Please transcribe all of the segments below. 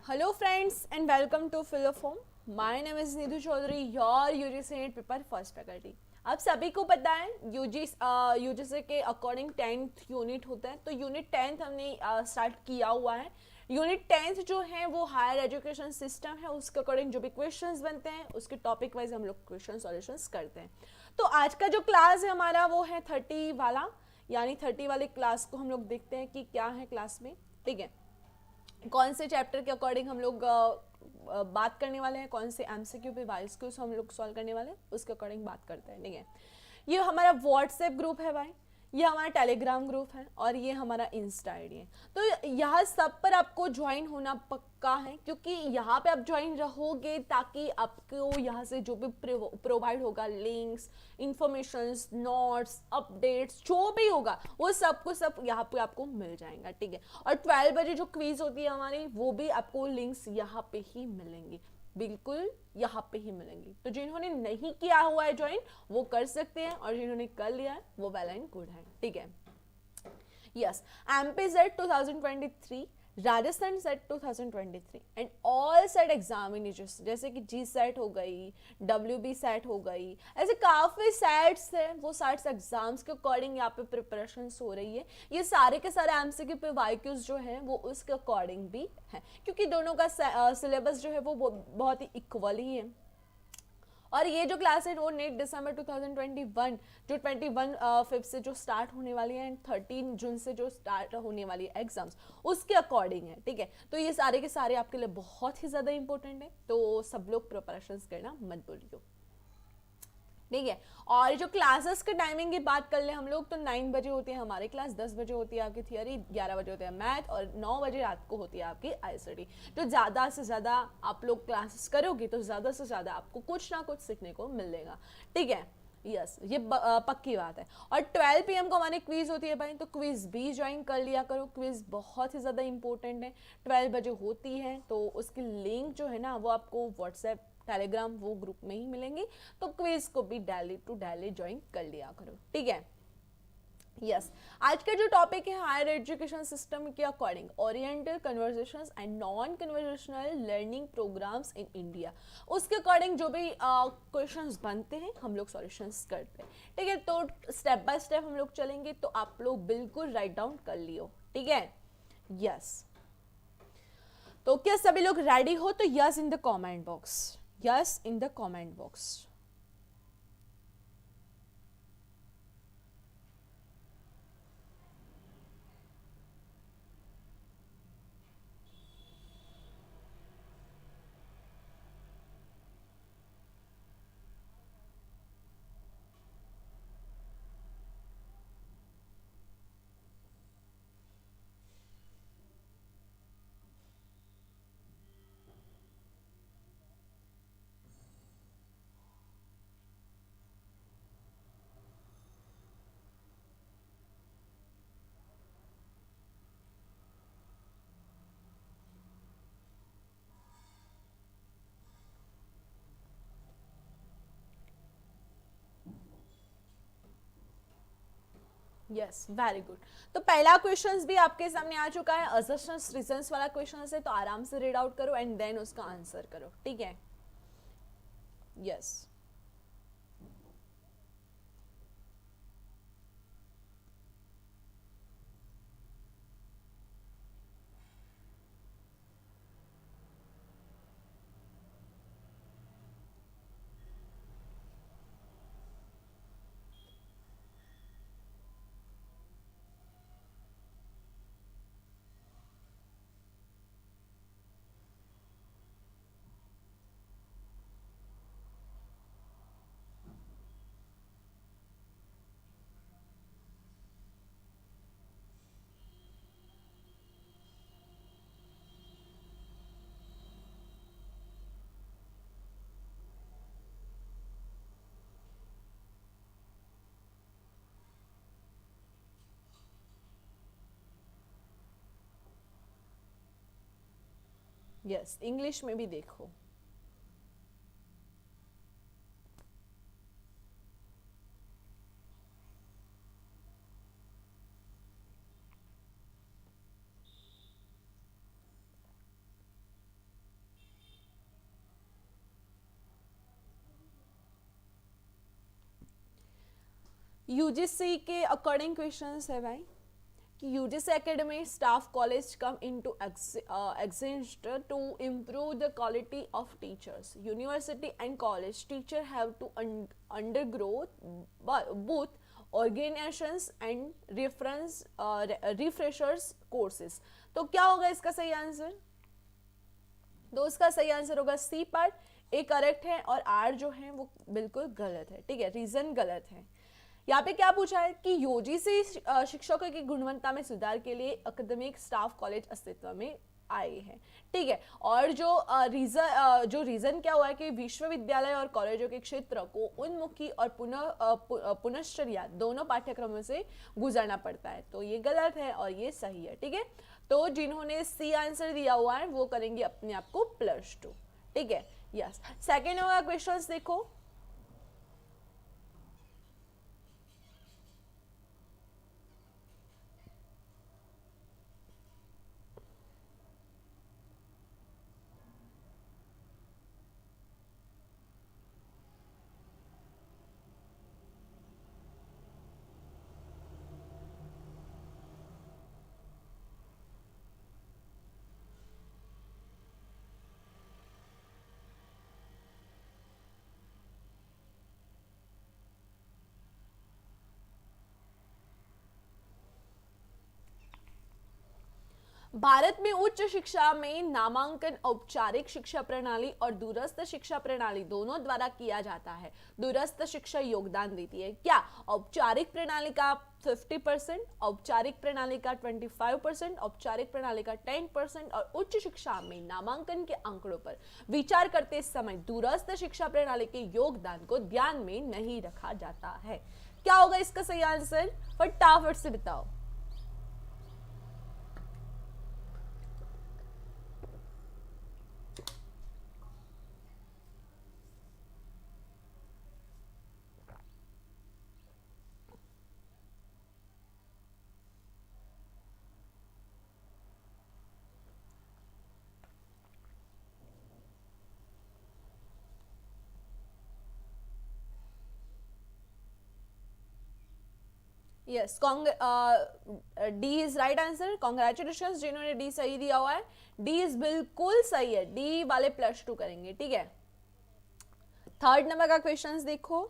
Hello friends and welcome to Philoform. My name is Nidhu Chaudhary, your UGC NET paper first faculty. आप सभी को पता है UGC के अकॉर्डिंग 10th यूनिट होता है, तो यूनिट 10th हमने स्टार्ट किया हुआ है. यूनिट 10th जो है वो हायर एजुकेशन सिस्टम है, उसके अकॉर्डिंग जो भी क्वेश्चंस बनते हैं उसके टॉपिक वाइज हम लोग क्वेश्चन सॉल्यूशंस करते हैं. तो आज का जो क्लास है हमारा वो है 30 वाला, यानी 30 वाले क्लास को हम लोग देखते हैं कि क्या है क्लास में. ठीक है, कौन से चैप्टर के अकॉर्डिंग हम लोग बात करने वाले हैं, कौन से एमसीक्यू पे वाइस क्यूज हम लोग सॉल्व करने वाले हैं, उसके अकॉर्डिंग बात करते हैं. ठीक है, ये हमारा व्हाट्सएप ग्रुप है भाई, ये हमारा टेलीग्राम ग्रुप है और ये हमारा इंस्टा आईडी है. तो यहाँ सब पर आपको ज्वाइन होना पक्का है, क्योंकि यहाँ पे आप ज्वाइन रहोगे ताकि आपको यहाँ से जो भी प्रोवाइड होगा लिंक्स, इंफॉर्मेशंस, नोट्स, अपडेट्स जो भी होगा वो सब कुछ सब यहाँ पे आपको मिल जाएगा. ठीक है, और 12 बजे जो क्विज होती है हमारी वो भी आपको लिंक्स यहाँ पे ही मिलेंगी, बिल्कुल यहाँ पे ही मिलेंगी. तो जिन्होंने नहीं किया हुआ है ज्वाइन वो कर सकते हैं, और जिन्होंने कर लिया है वो वेल एंड गुड है. ठीक है, yes. MP set 2023, Rajasthan set 2023 and all set examinations जैसे कि जी सेट हो गई, डब्ल्यू बी सेट हो गई, ऐसे काफ़ी सेट्स हैं. वो सेट्स एग्जाम्स के अकॉर्डिंग यहाँ पे प्रिपरेशन हो रही है. ये सारे के सारे एमसीक्यू पे वाईक्यूज जो है वो उसके अकॉर्डिंग भी है, क्योंकि दोनों का सिलेबस जो है वो बहुत ही इक्वल ही है. और ये जो क्लास है वो नेट दिसंबर 2021 जो 21 फिफ्थ से जो स्टार्ट होने वाली है एंड 13 जून से जो स्टार्ट होने वाली है एग्जाम्स उसके अकॉर्डिंग है. ठीक है, तो ये सारे के सारे आपके लिए बहुत ही ज़्यादा इंपॉर्टेंट है, तो सब लोग प्रिपरेशन करना मत भूलिए. ठीक है, और जो क्लासेस के टाइमिंग की बात कर ले हम लोग, तो 9 बजे होती है हमारी क्लास, 10 बजे होती है आपकी थियोरी, 11 बजे होती है मैथ और 9 बजे रात को होती है आपकी आईसीटी. तो ज़्यादा से ज़्यादा आप लोग क्लासेस करोगे तो ज़्यादा से ज़्यादा आपको कुछ ना कुछ सीखने को मिलेगा. ठीक है, यस, ये पक्की बात है. और 12 PM को हमारी क्विज होती है भाई, तो क्विज भी ज्वाइन कर लिया करो. क्विज बहुत ही ज़्यादा इंपॉर्टेंट है, 12 बजे होती है, तो उसकी लिंक जो है ना वो आपको व्हाट्सएप, टेलीग्राम वो ग्रुप में ही मिलेंगी. तो क्विज को भी डेली टू डेली ज्वाइन कर लिया करो. ठीक है, यस. आज का जो टॉपिक है हायर एजुकेशन सिस्टम के according oriental conversations and non conversational learning programmes in India, उसके अकॉर्डिंग जो भी क्वेश्चंस बनते हैं हम लोग सॉल्यूशंस करते हैं. ठीक है, तो स्टेप बाय स्टेप हम लोग चलेंगे, तो आप लोग बिल्कुल राइट डाउन कर लियो. ठीक है, यस. तो क्या सभी लोग रेडी हो? तो yes in the comment box, yes in the comment box. Yes, very good. तो पहला क्वेश्चन भी आपके सामने आ चुका है, असर्शंस रीजंस वाला क्वेश्चन है, तो आराम से रीड आउट करो एंड देन उसका आंसर करो. ठीक है, यस. यस, इंग्लिश में भी देखो. यूजीसी के अकॉर्डिंग क्वेश्चंस है भाई कि UGC academy staff college come into exist to improve the quality of teachers. University and college teacher have to undergo both organizations and refreshers courses. तो क्या होगा इसका सही आंसर? तो उसका सही आंसर होगा सी पार्ट, ए करेक्ट है और आर जो है वो बिल्कुल गलत है, ठीक है, रीजन गलत है। यहाँ पे क्या पूछा है कि यूजीसी शिक्षकों की गुणवत्ता में सुधार के लिए अकादमिक स्टाफ कॉलेज अस्तित्व में आए हैं, ठीक है। और जो रीजन क्या हुआ है कि विश्वविद्यालय और कॉलेजों के क्षेत्र को उन्मुखी और पुनश्चर्या दोनों पाठ्यक्रमों से गुजरना पड़ता है, तो ये गलत है और ये सही है, ठीक है। तो जिन्होंने सी आंसर दिया हुआ है वो करेंगे अपने आप को +2, ठीक है। यस, सेकेंड होगा क्वेश्चन देखो। भारत में उच्च शिक्षा में नामांकन औपचारिक शिक्षा प्रणाली और दूरस्थ शिक्षा प्रणाली दोनों द्वारा किया जाता है। दूरस्थ शिक्षा योगदान देती है क्या? औपचारिक प्रणाली का 50%, औपचारिक प्रणाली का 25%, औपचारिक प्रणाली का 10% और उच्च शिक्षा में नामांकन के आंकड़ों पर विचार करते समय दूरस्थ शिक्षा प्रणाली के योगदान को ध्यान में नहीं रखा जाता है। क्या होगा इसका सही आंसर? फटाफट से बताओ। Yes, D is right answer. Congratulation जिन्होंने डी सही दिया हुआ है, डी इज बिल्कुल सही है, डी वाले +2 करेंगे, ठीक है। थर्ड नंबर का क्वेश्चंस देखो।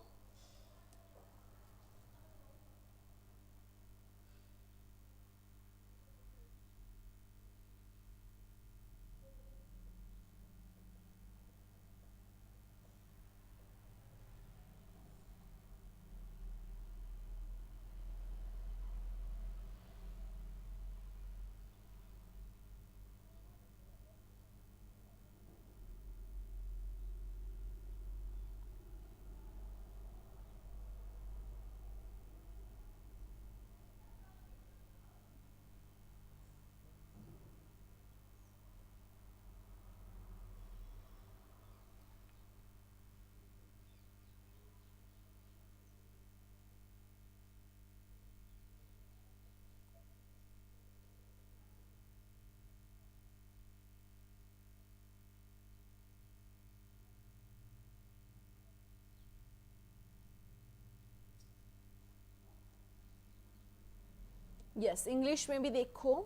यस, इंग्लिश में भी देखो।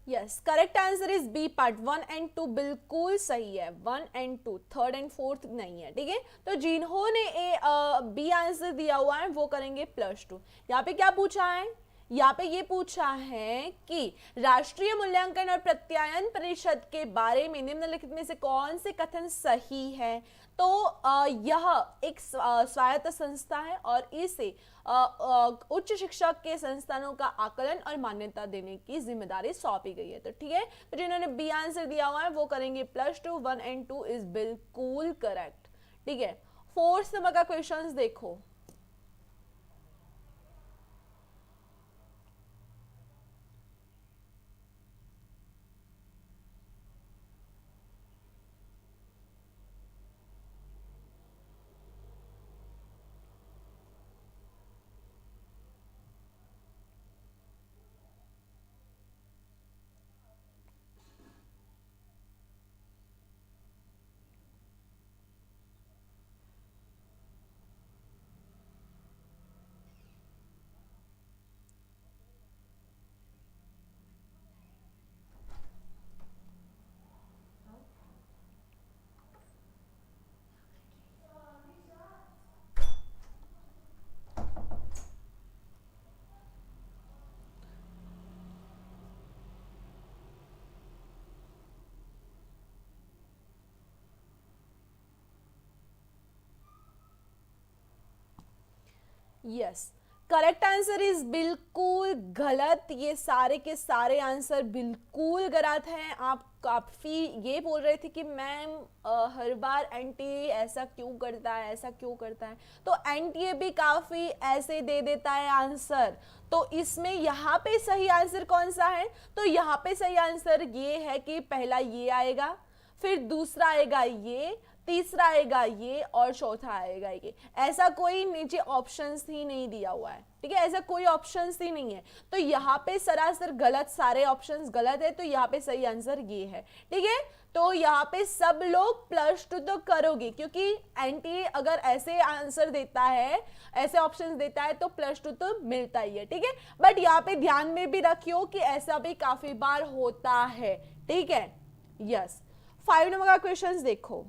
Yes, correct answer is B part. 1 and 2 बिल्कुल सही है, 1 एंड 2, थर्ड एंड फोर्थ नहीं है, ठीक है। तो जिन्होंने बी आंसर दिया हुआ है वो करेंगे +2। यहाँ पे क्या पूछा है? यहाँ पे ये पूछा है कि राष्ट्रीय मूल्यांकन और प्रत्यायन परिषद के बारे में निम्नलिखित में से कौन से कथन सही है। तो यह एक स्वायत्त संस्था है और इसे उच्च शिक्षा के संस्थानों का आकलन और मान्यता देने की जिम्मेदारी सौंपी गई है। तो ठीक है, तो जिन्होंने बी आंसर दिया हुआ है वो करेंगे +2, 1 एंड 2 इज बिल्कुल करेक्ट। ठीक है, 4th नंबर का क्वेश्चंस देखो। यस, करेक्ट आंसर इज बिल्कुल गलत। ये सारे के सारे आंसर बिल्कुल गलत हैं। आप काफ़ी ये बोल रहे थे कि मैम हर बार एनटीए ऐसा क्यों करता है, ऐसा क्यों करता है। तो एनटीए भी काफ़ी ऐसे दे देता है आंसर। तो इसमें यहाँ पे सही आंसर कौन सा है, तो यहाँ पे सही आंसर ये है कि पहला ये आएगा, फिर दूसरा आएगा ये, तीसरा आएगा ये और चौथा आएगा ये। ऐसा कोई नीचे ऑप्शंस ही नहीं दिया हुआ है। ठीक है, ऐसा कोई ऑप्शंस ही नहीं है। तो यहाँ पे सरासर गलत, सारे ऑप्शंस गलत है। तो यहाँ पे सही आंसर ये है। ठीक है, तो यहाँ पे सब लोग +2 तो करोगे क्योंकि एनटीए अगर ऐसे आंसर देता है, ऐसे ऑप्शंस देता है तो +2 तो मिलता ही है। ठीक है, बट यहाँ पे ध्यान में भी रखियो कि ऐसा भी काफी बार होता है। ठीक है, यस। 5 नंबर का क्वेश्चंस देखो।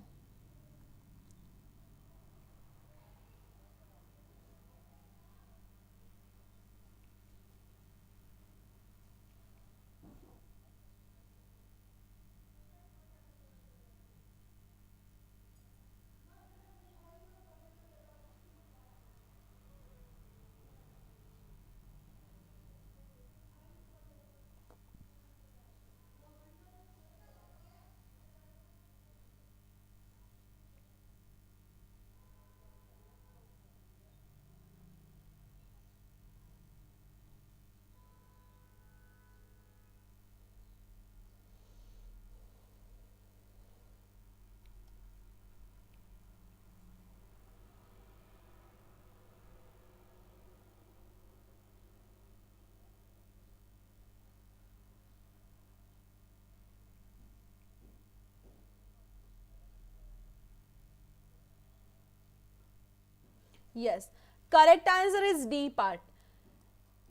Yes, correct answer is D part,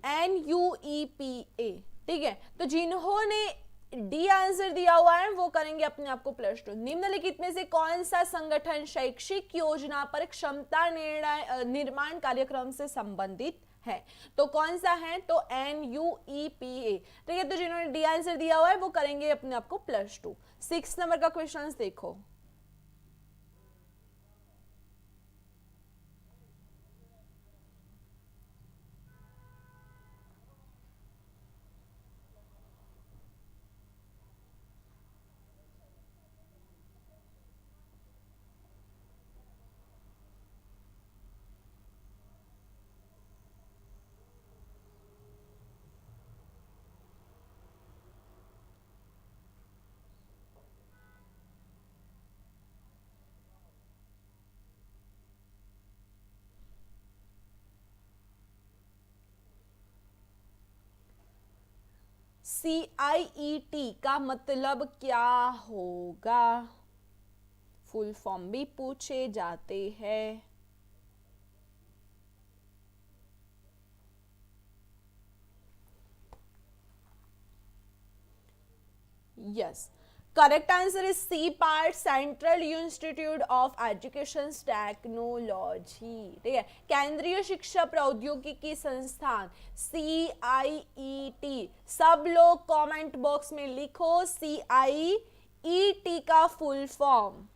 NUEPA। ठीक है, तो जिन्होंने डी आंसर दिया हुआ है वो करेंगे अपने आप को +2। निम्नलिखित में से कौन सा संगठन शैक्षिक योजना पर क्षमता निर्माण कार्यक्रम से संबंधित है। तो कौन सा है, तो NUEPA। ठीक है, तो जिन्होंने डी आंसर दिया हुआ है वो करेंगे अपने आप को +2। 6 नंबर का क्वेश्चन देखो। CIET का मतलब क्या होगा, फुल फॉर्म भी पूछे जाते हैं। Yes, correct answer is C part, central institute of education technology, ठीक है। केंद्रीय शिक्षा प्रौद्योगिकी संस्थान, CIET। सब लोग कमेंट बॉक्स में लिखो CIET का full form.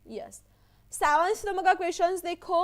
Yes, 7th number का क्वेश्चन देखो।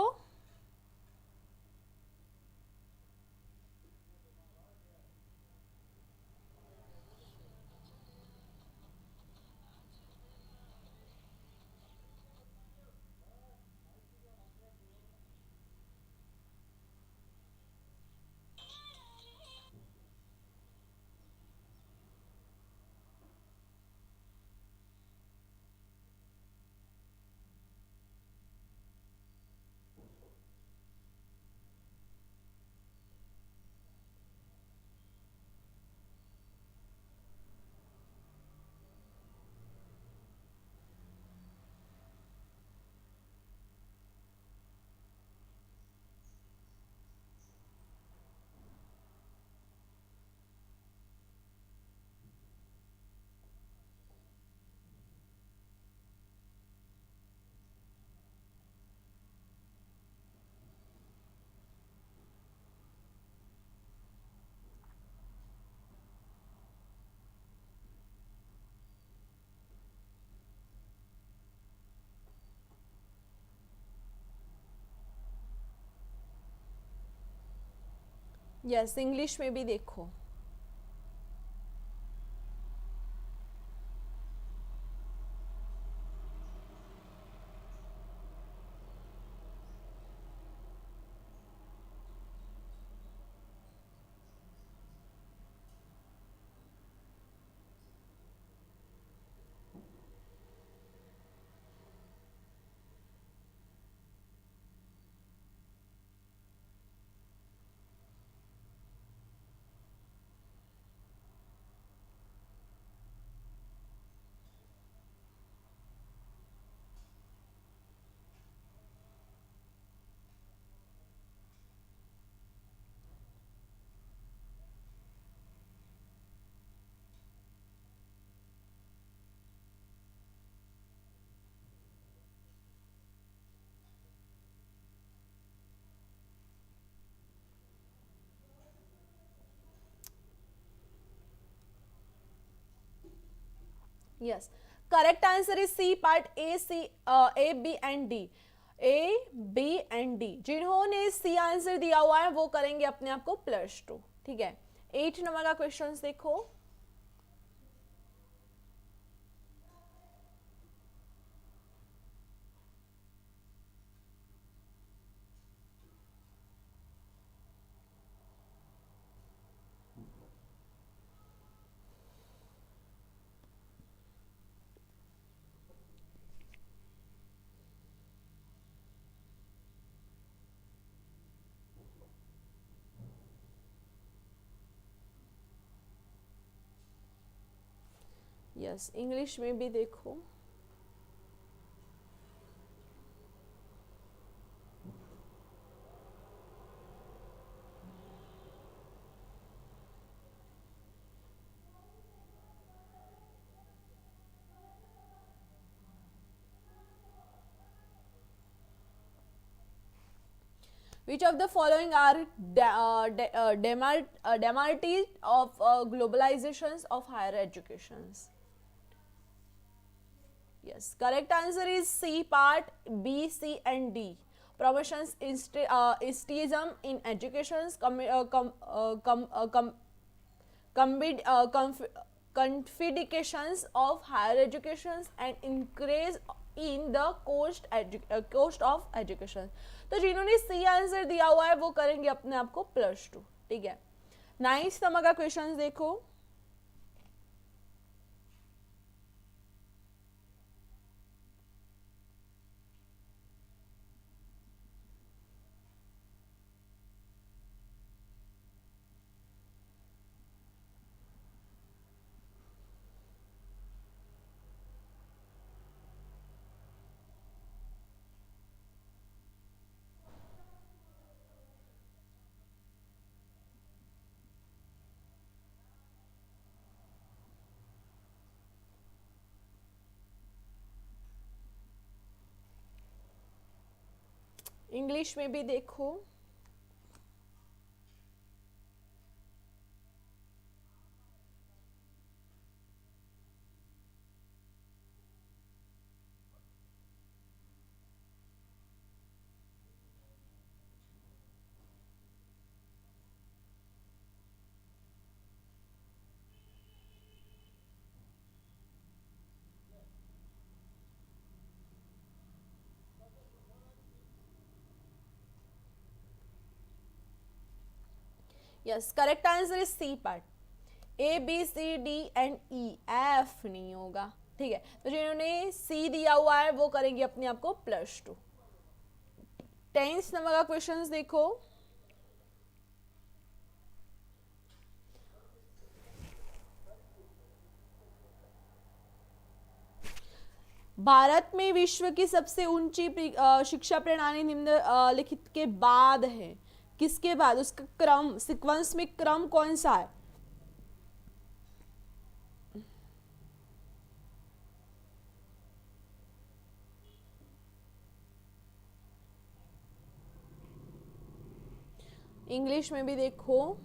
यस, इंग्लिश में भी देखो। Yes, correct answer is C part, A, B and D। A, B and D, जिन्होंने सी आंसर दिया हुआ है वो करेंगे अपने आप को +2, ठीक है। 8 नंबर का क्वेश्चन देखो। यस, इंग्लिश में भी देखो। Which of the following are demarcated of globalizations of higher educations? Yes, correct answer is C part, B, C and D. Promotions, aesthetism in educations, confiscations of higher educations and increase in the cost of education। तो जिन्होंने C answer दिया हुआ है वो करेंगे अपने आप को +2, ठीक है। 9th नंबर का क्वेश्चन देखो। इंग्लिश में भी देखो। Yes, correct answer is C part. A B C D and E, F नहीं होगा। ठीक है, तो जिन्होंने सी दिया हुआ है वो करेंगे अपने आप को +2। 10th नंबर का क्वेश्चन देखो। भारत में विश्व की सबसे ऊंची शिक्षा प्रणाली निम्नलिखित के बाद है। किसके बाद? उसका क्रम, सीक्वेंस में क्रम कौन सा है? इंग्लिश में भी देखो।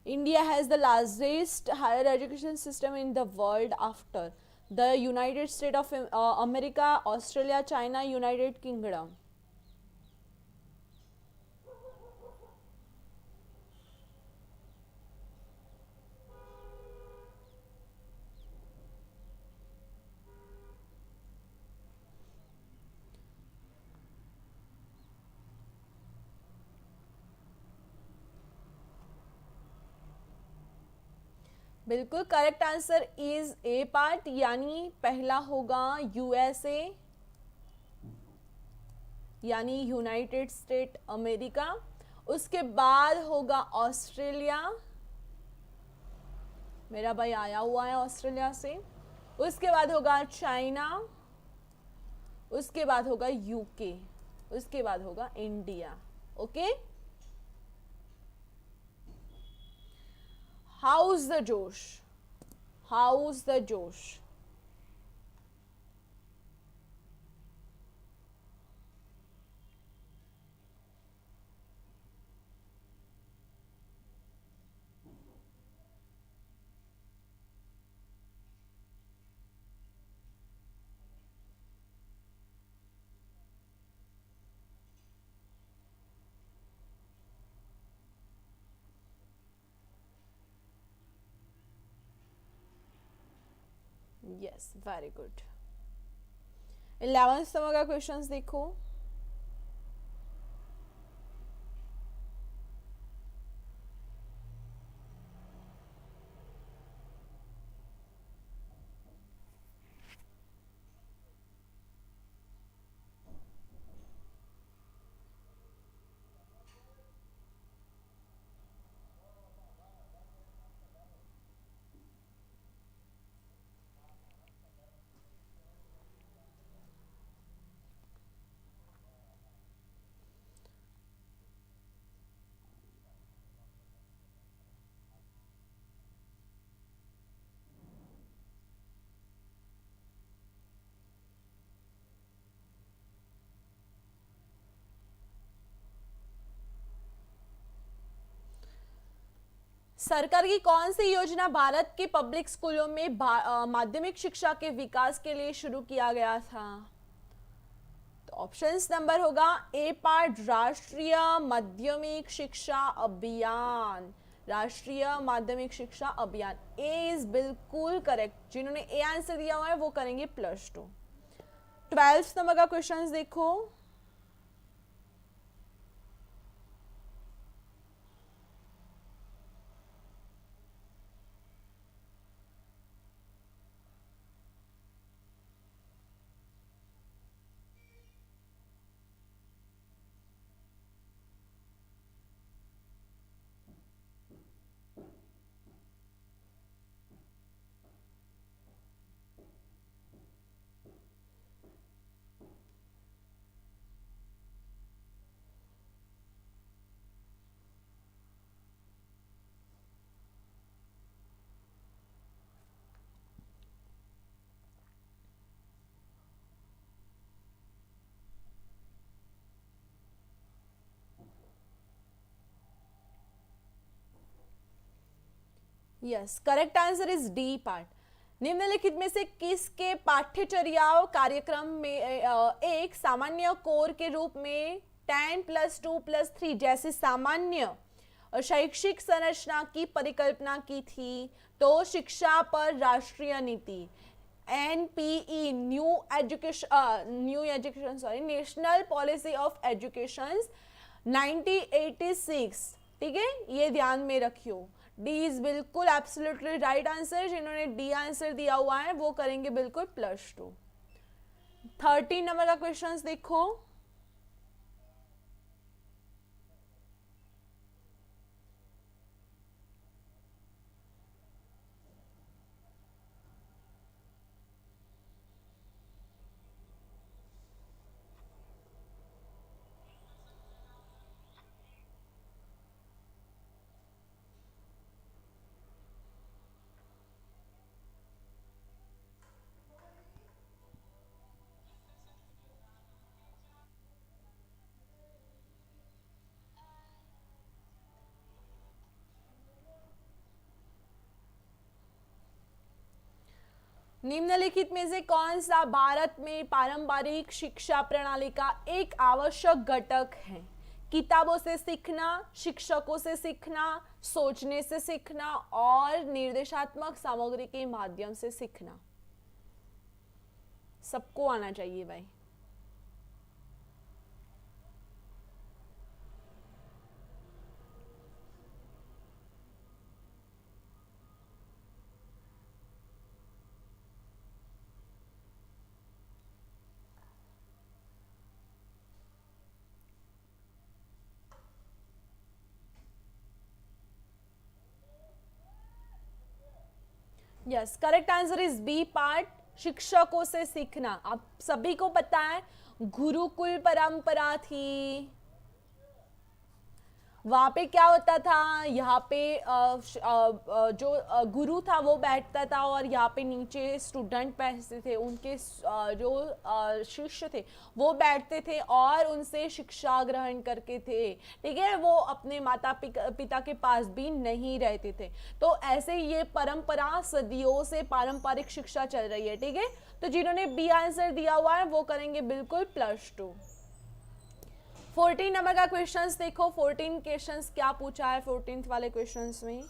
India has the largest higher education system in the world after the United States of America, Australia, China, United Kingdom. बिल्कुल correct answer is a part, यानी पहला होगा यूएसए, यानी यूनाइटेड स्टेट अमेरिका। उसके बाद होगा ऑस्ट्रेलिया, मेरा भाई आया हुआ है ऑस्ट्रेलिया से। उसके बाद होगा चाइना, उसके बाद होगा यूके, उसके बाद होगा इंडिया। ओके, हाउस द जोश, हाउस द जोश। Yes, very good. 11th number का क्वेश्चंस देखो। सरकार की कौन सी योजना भारत के पब्लिक स्कूलों में माध्यमिक शिक्षा के विकास के लिए शुरू किया गया था? तो ऑप्शंस नंबर होगा ए पार्ट राष्ट्रीय माध्यमिक शिक्षा अभियान, राष्ट्रीय माध्यमिक शिक्षा अभियान। ए इज बिल्कुल करेक्ट, जिन्होंने ए आंसर दिया हुआ है वो करेंगे +2। 12th नंबर का क्वेश्चन देखो। Yes, correct answer is D part. निम्नलिखित में से किसके पाठ्यचर्या कार्यक्रम में एक सामान्य कोर के रूप में 10+2+3 जैसी सामान्य शैक्षिक संरचना की परिकल्पना की थी? तो शिक्षा पर राष्ट्रीय नीति, NPE, new education sorry national policy of education 1986। ठीक है, ये ध्यान में रखियो। डी इज बिल्कुल एब्सोल्युटली राइट आंसर। जिन्होंने डी आंसर दिया हुआ है वो करेंगे बिल्कुल +2। 13 नंबर का क्वेश्चन देखो। निम्नलिखित में से कौन सा भारत में पारंपरिक शिक्षा प्रणाली का एक आवश्यक घटक है? किताबों से सीखना, शिक्षकों से सीखना, सोचने से सीखना और निर्देशात्मक सामग्री के माध्यम से सीखना। सबको आना चाहिए भाई। Yes, correct answer is B part, शिक्षकों से सीखना। आप सभी को पता है गुरुकुल परंपरा थी। वहाँ पे क्या होता था, यहाँ पे जो गुरु था वो बैठता था और यहाँ पे नीचे स्टूडेंट बैठते थे, उनके जो शिष्य थे वो बैठते थे और उनसे शिक्षा ग्रहण करके थे। ठीक है, वो अपने माता पिता के पास भी नहीं रहते थे। तो ऐसे ये परंपरा सदियों से पारंपरिक शिक्षा चल रही है। ठीक है, तो जिन्होंने बी आंसर दिया हुआ है वो करेंगे बिल्कुल +2। 14 नंबर का क्वेश्चंस देखो। 14 क्वेश्चंस क्या पूछा है 14th वाले क्वेश्चंस में?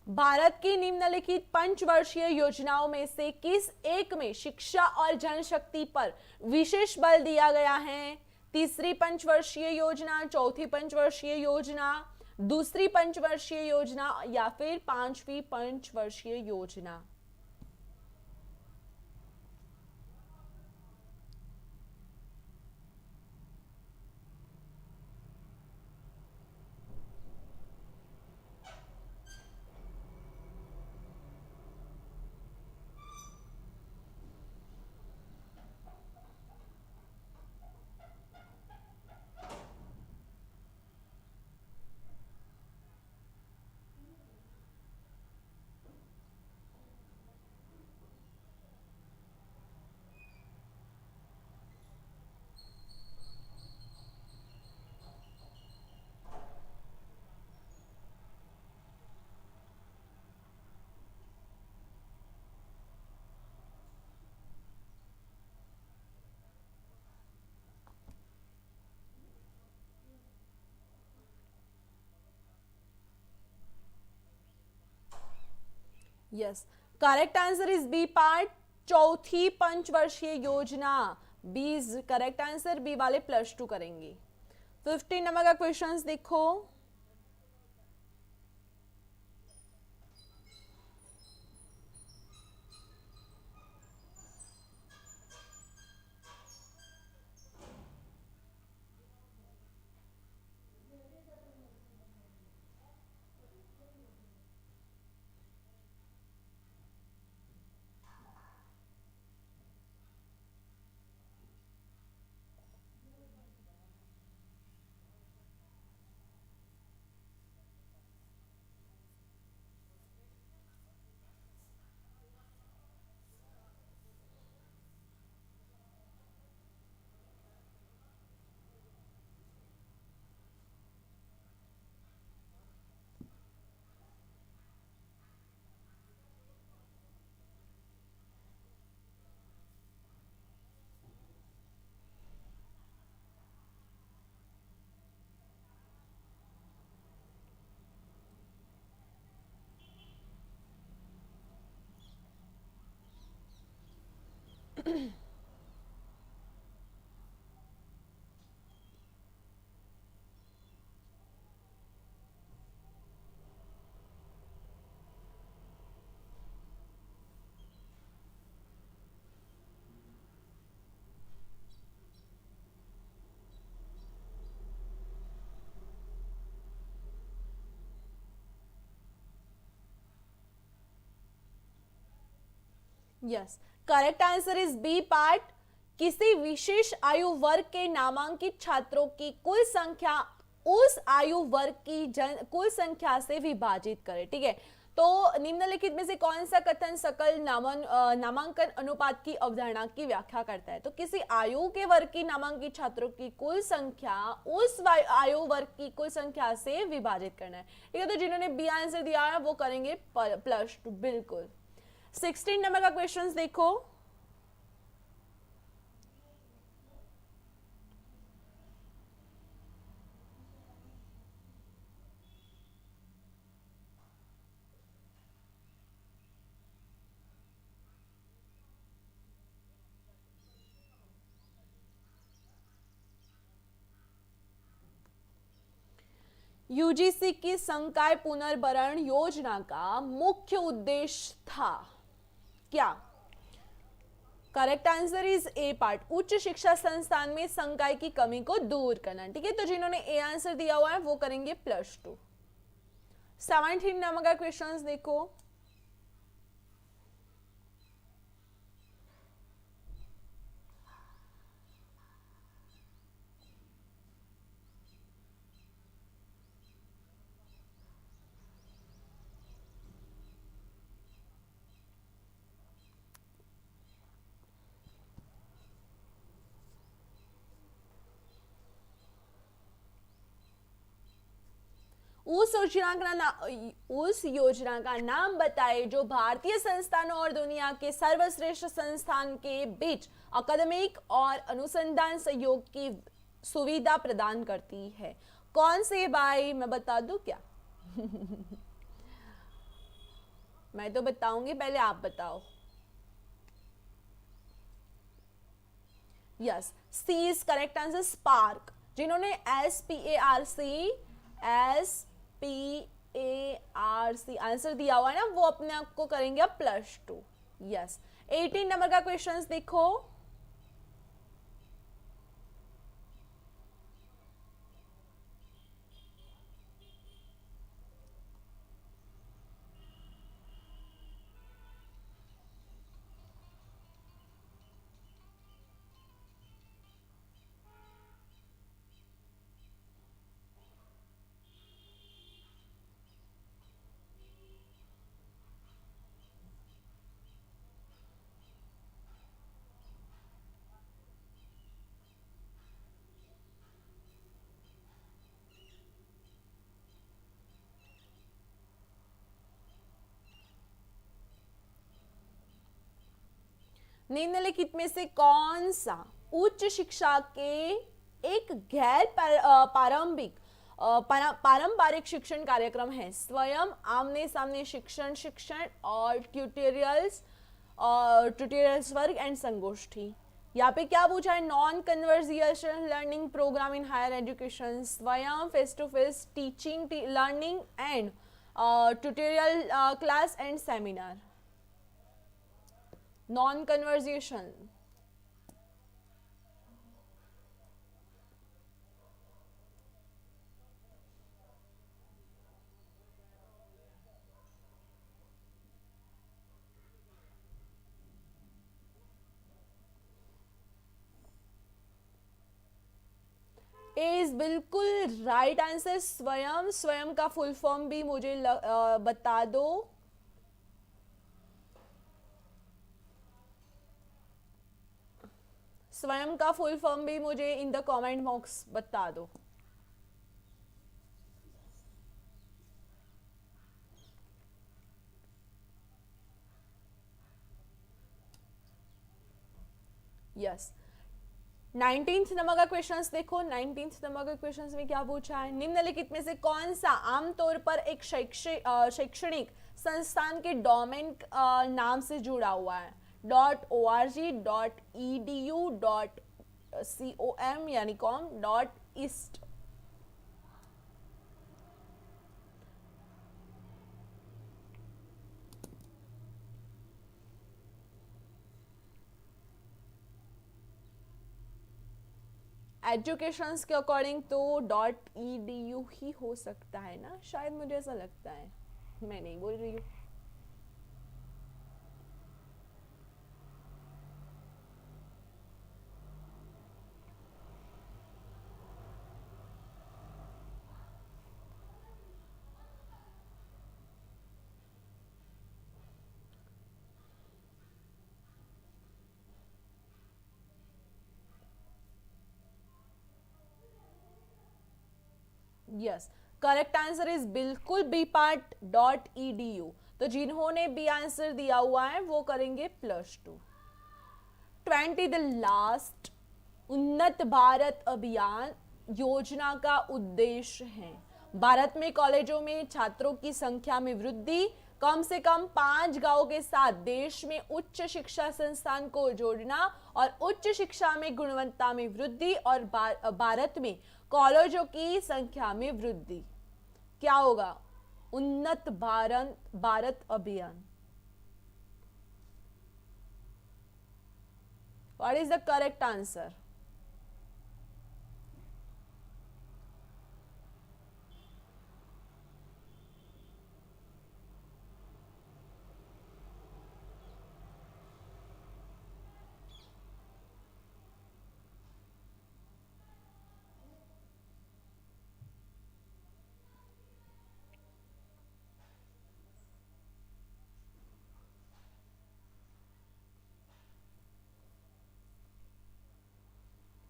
भारत की निम्नलिखित पंचवर्षीय योजनाओं में से किस एक में शिक्षा और जनशक्ति पर विशेष बल दिया गया है? तीसरी पंचवर्षीय योजना, चौथी पंचवर्षीय योजना, दूसरी पंचवर्षीय योजना या फिर पांचवी पंचवर्षीय योजना? Yes, correct answer is B part, चौथी पंचवर्षीय योजना। B is correct answer, B वाले +2 करेंगे। 15 नंबर का क्वेश्चंस देखो। Yes, correct answer is B part. किसी विशेष आयु वर्ग के नामांकित छात्रों की कुल संख्या उस आयु वर्ग की कुल संख्या से विभाजित करें। ठीक है, तो निम्नलिखित में से कौन सा कथन सकल नामांकन अनुपात की अवधारणा की व्याख्या करता है? तो किसी आयु के वर्ग की नामांकित छात्रों की कुल संख्या उस आयु वर्ग की कुल संख्या से विभाजित करना है। ठीक है, तो जिन्होंने बी आंसर दिया है वो करेंगे +2। बिल्कुल। 16 नंबर का क्वेश्चन देखो। यूजीसी की संकाय पुनर्भरण योजना का मुख्य उद्देश्य था क्या? Correct answer is a part, उच्च शिक्षा संस्थान में संकाय की कमी को दूर करना। ठीक है, तो जिन्होंने ए आंसर दिया हुआ है वो करेंगे +2। 17 नंबर का क्वेश्चन देखो। उस योजना का नाम बताए जो भारतीय संस्थानों और दुनिया के सर्वश्रेष्ठ संस्थान के बीच अकादमिक और अनुसंधान सहयोग की सुविधा प्रदान करती है। कौन से भाई, मैं बता दूं क्या? मैं तो बताऊंगी, पहले आप बताओ। Yes, C is correct answer, spark. जिन्होंने SPARC आंसर दिया हुआ है ना, वो अपने आप को करेंगे अब +2। यस, 18 नंबर का क्वेश्चन देखो। निम्नलिखित में से कौन सा उच्च शिक्षा के एक गैर पारंपरिक शिक्षण कार्यक्रम है? स्वयं, आमने सामने शिक्षण और ट्यूटोरियल्स वर्ग एंड संगोष्ठी। यहाँ पे क्या पूछा है? Non conversational learning programme in higher education, Swayam, face to face teaching learning and tutorial class and seminar. Non conversation. Is बिल्कुल राइट आंसर, स्वयं। स्वयं का फुल फॉर्म भी मुझे बता दो। स्वयं का फुल फॉर्म भी मुझे इन द कमेंट बॉक्स बता दो। यस, 19th नंबर का क्वेश्चन देखो। 19th नंबर का क्वेश्चन में क्या पूछा है? निम्नलिखित में से कौन सा आमतौर पर एक शैक्षणिक संस्थान के डोमेन नाम से जुड़ा हुआ है? www.org.edu.com यानी .ist। एजुकेशंस के अकॉर्डिंग तो .edu ही हो सकता है ना, शायद मुझे ऐसा लगता है, मैं नहीं बोल रही हूँ। यस, करेक्ट आंसर इज बिल्कुल बी पार्ट .edu। तो जिन्होंने बी आंसर दिया हुआ है वो करेंगे +2। 20 द लास्ट उन्नत भारत अभियान योजना का उद्देश्य है भारत में कॉलेजों में छात्रों की संख्या में वृद्धि, कम से कम 5 गांवों के साथ देश में उच्च शिक्षा संस्थान को जोड़ना और उच्च शिक्षा में गुणवत्ता में वृद्धि और भारत में कॉलेजों की संख्या में वृद्धि। क्या होगा? उन्नत भारत अभियान। What is the correct answer?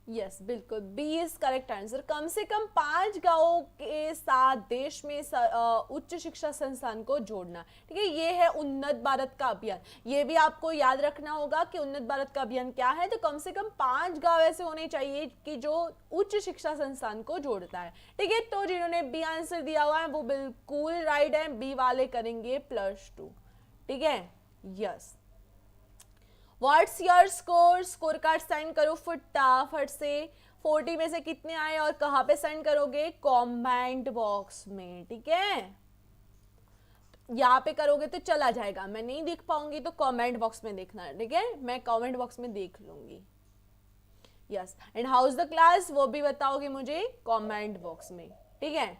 Yes, बिल्कुल बी इज करेक्ट आंसर। कम से कम 5 गांवों के साथ देश में उच्च शिक्षा संस्थान को जोड़ना। ठीक है, ये है उन्नत भारत का अभियान। ये भी आपको याद रखना होगा कि उन्नत भारत का अभियान क्या है। तो कम से कम 5 गांव ऐसे होने चाहिए कि जो उच्च शिक्षा संस्थान को जोड़ता है। ठीक है, तो जिन्होंने बी आंसर दिया हुआ है वो बिल्कुल राइट है, बी वाले करेंगे +2। ठीक है, yes. What's your score? Score card send करो फटाफट से। 40 में से कितने आए और कहाँ पे सेंड करोगे? कमेंट बॉक्स में। ठीक है, यहाँ पे करोगे तो चला जाएगा, मैं नहीं देख पाऊंगी, तो कमेंट बॉक्स में देखना है। ठीक है, मैं कमेंट बॉक्स में देख लूंगी। Yes, and how is the class वो भी बताओगे मुझे कमेंट बॉक्स में। ठीक है,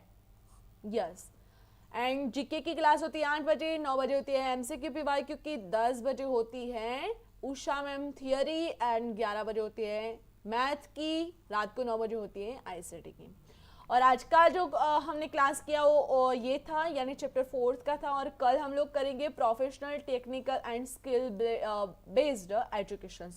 यस। एंड जीके की क्लास होती है 8 बजे, 9 बजे होती है एमसीक्यू पीवाईक्यू की, 10 बजे होती है उषा मैम थियरी, एंड 11 बजे होती है मैथ की, रात को 9 बजे होती है आईसीटी की। और आज का जो हमने क्लास किया वो ये था, यानी चैप्टर 4 का था। और कल हम लोग करेंगे professional technical and skill based education.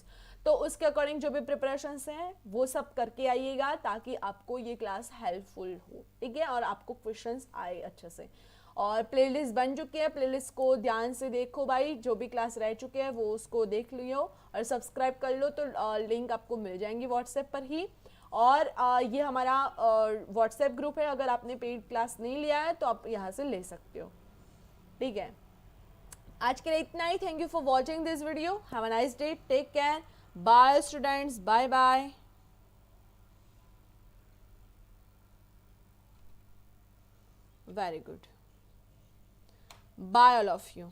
तो उसके अकॉर्डिंग जो भी प्रिपरेशंस हैं वो सब करके आइएगा, ताकि आपको ये क्लास हेल्पफुल हो। ठीक है, और आपको क्वेश्चंस आए अच्छे से। और प्लेलिस्ट बन चुकी है, प्लेलिस्ट को ध्यान से देखो भाई, जो भी क्लास रह चुके हैं वो उसको देख लियो और सब्सक्राइब कर लो, तो लिंक आपको मिल जाएंगी व्हाट्सएप पर ही। और ये हमारा व्हाट्सएप ग्रुप है, अगर आपने पेड क्लास नहीं लिया है तो आप यहाँ से ले सकते हो। ठीक है, आज के लिए इतना ही। Thank you for watching this video. Have a nice day, take care, bye students, bye bye. Very good, bye all of you.